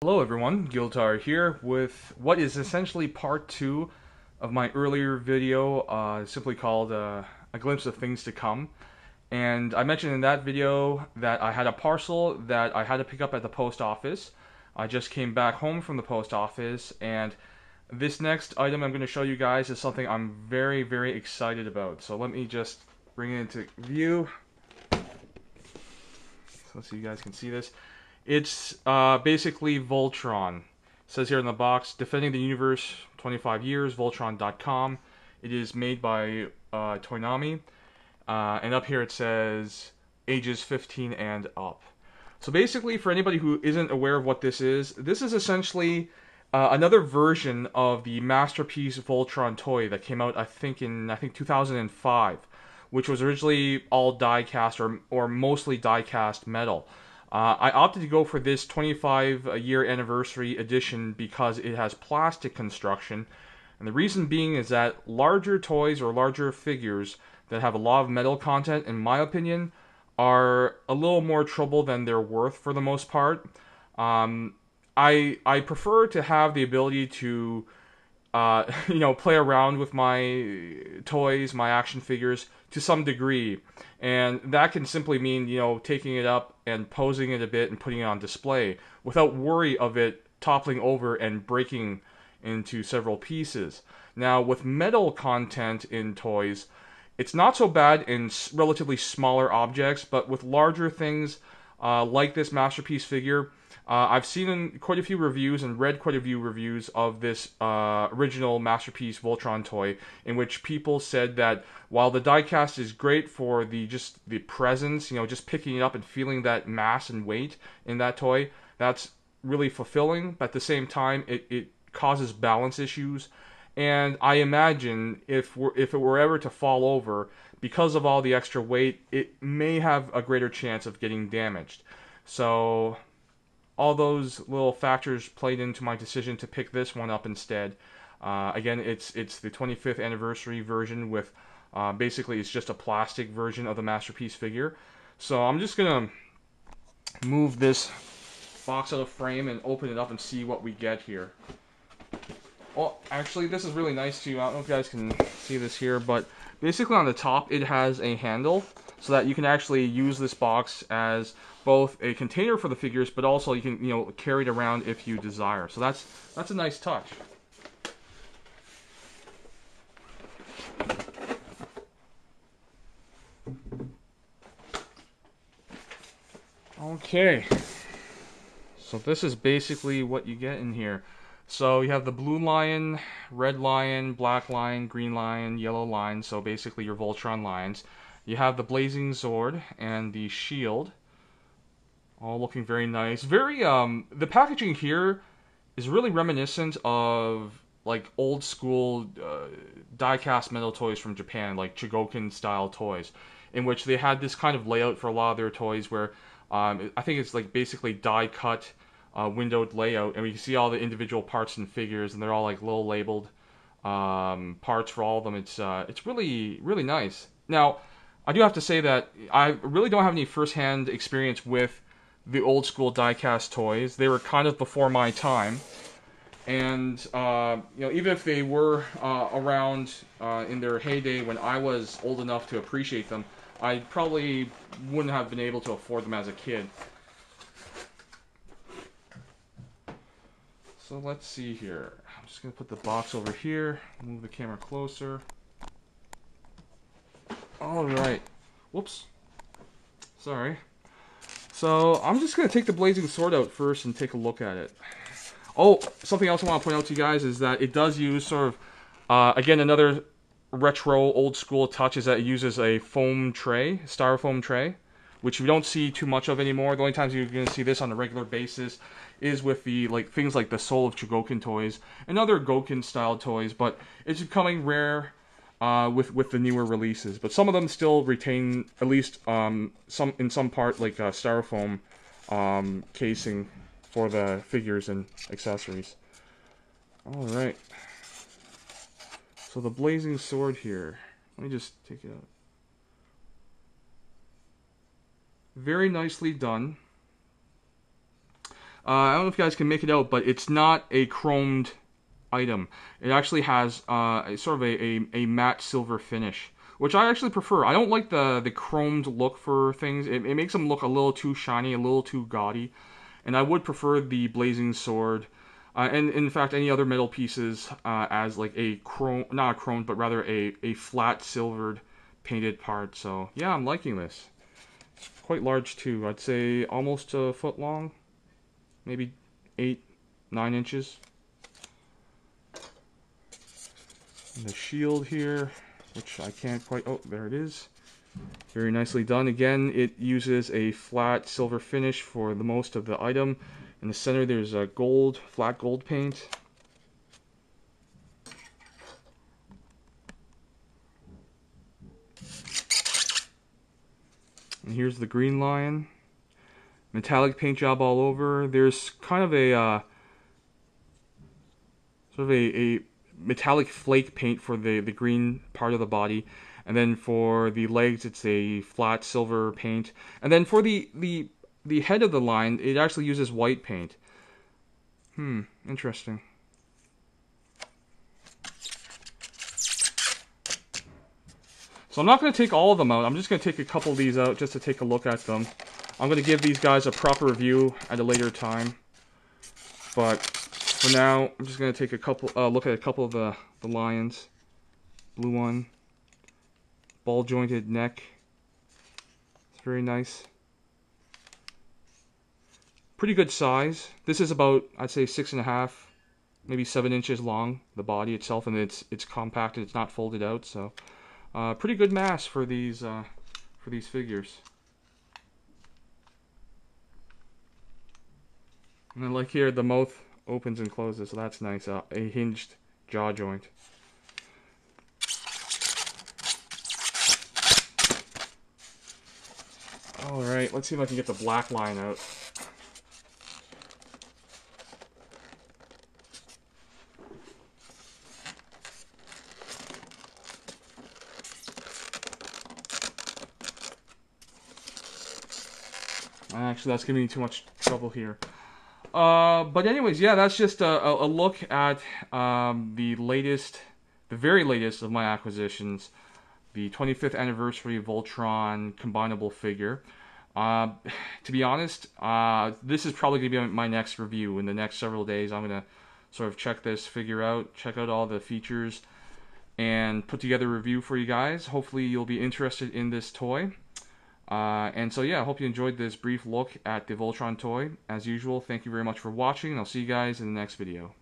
Hello everyone, Giltar here with what is essentially part 2 of my earlier video, simply called A Glimpse of Things to Come. And I mentioned in that video that I had a parcel that I had to pick up at the post office. I just came back home from the post office, and this next item I'm going to show you guys is something I'm very, very excited about. So let me just bring it into view so you guys can see this. It's basically Voltron. It says here in the box, Defending the Universe, 25 years, Voltron.com. It is made by Toynami. And up here it says ages 15 and up. So basically, for anybody who isn't aware of what this is essentially another version of the Masterpiece Voltron toy that came out, I think 2005, which was originally all die-cast or mostly die-cast metal. I opted to go for this 25-year anniversary edition because it has plastic construction, and the reason being is that larger toys or larger figures that have a lot of metal content, in my opinion, are a little more trouble than they're worth for the most part. I prefer to have the ability to play around with my toys, my action figures to some degree. And that can simply mean, taking it up and posing it a bit and putting it on display without worry of it toppling over and breaking into several pieces. Now, with metal content in toys, it's not so bad in relatively smaller objects, but with larger things like this Masterpiece figure, I've seen quite a few reviews and read quite a few reviews of this original Masterpiece Voltron toy, in which people said that while the diecast is great for the presence, just picking it up and feeling that mass and weight in that toy, that's really fulfilling. But at the same time, it causes balance issues, and I imagine if it were ever to fall over, because of all the extra weight, it may have a greater chance of getting damaged. So all those little factors played into my decision to pick this one up instead. Again, it's the 25th anniversary version with basically it's just a plastic version of the Masterpiece figure. So I'm just gonna move this box out of frame and open it up and see what we get here. Well, actually, this is really nice too. I don't know if you guys can see this here, but basically on the top it has a handle so that you can actually use this box as both a container for the figures, but also you can carry it around if you desire. So that's a nice touch. Okay, so this is basically what you get in here. So you have the blue lion, red lion, black lion, green lion, yellow lion, so basically your Voltron lions. You have the blazing Zord and the shield, all looking very nice. The packaging here is really reminiscent of like old school die-cast metal toys from Japan, like Chogokin style toys, in which they had this kind of layout for a lot of their toys where I think it's like basically die-cut windowed layout, and we can see all the individual parts and figures, and they're all like little labeled parts for all of them. It's really, really nice. Now, I do have to say that I really don't have any first-hand experience with the old school die-cast toys. They were kind of before my time, and even if they were around in their heyday when I was old enough to appreciate them, I probably wouldn't have been able to afford them as a kid. So let's see here. I'm just going to put the box over here, move the camera closer. Alright. Whoops. Sorry. So I'm just going to take the Blazing Zord out first and take a look at it. Oh, something else I want to point out to you guys is that it does use sort of, again, another retro old school touch is that it uses a foam tray, styrofoam tray, which we don't see too much of anymore. The only times you're going to see this on a regular basis is with the things like the Soul of Chogokin toys and other Gokin style toys, but it's becoming rare with the newer releases. But some of them still retain at least some part like styrofoam casing for the figures and accessories. All right. So the Blazing Zord here. Let me just take it out. Very nicely done. I don't know if you guys can make it out, but it's not a chromed item. It actually has sort of a matte silver finish, which I actually prefer. I don't like the chromed look for things. It makes them look a little too shiny, a little too gaudy, and I would prefer the blazing sword, and in fact any other metal pieces as like a chrome, not a chrome, but rather a flat silvered painted part. So yeah, I'm liking this. It's quite large too. I'd say almost a foot long, maybe 8-9 inches. And the shield here, which I can't quite, oh, there it is. Very nicely done. Again, it uses a flat silver finish for the most of the item. In the center, there's a gold, flat gold paint. And here's the green lion. Metallic paint job all over. There's kind of a, sort of a metallic flake paint for the green part of the body, and then for the legs it's a flat silver paint, and then for the head of the lion it actually uses white paint. Interesting. So I'm not going to take all of them out. I'm just going to take a couple of these out just to take a look at them. I'm going to give these guys a proper review at a later time, but for now, I'm just going to take a couple, look at a couple of the lions. Blue one. Ball jointed neck. It's very nice. Pretty good size. This is about, I'd say, 6.5, maybe 7 inches long, the body itself, and it's compacted, it's not folded out, so pretty good mass for these figures. And then like here, the mouth opens and closes, so that's nice. A hinged jaw joint. Alright, let's see if I can get the black line out. Actually, that's giving me too much trouble here. But anyways, yeah, that's just a look at the very latest of my acquisitions, the 25th anniversary Voltron combinable figure. To be honest, this is probably going to be my next review. In the next several days, I'm going to sort of check this figure out, check out all the features, and put together a review for you guys. Hopefully you'll be interested in this toy. And so yeah, I hope you enjoyed this brief look at the Voltron toy. As usual, thank you very much for watching, and I'll see you guys in the next video.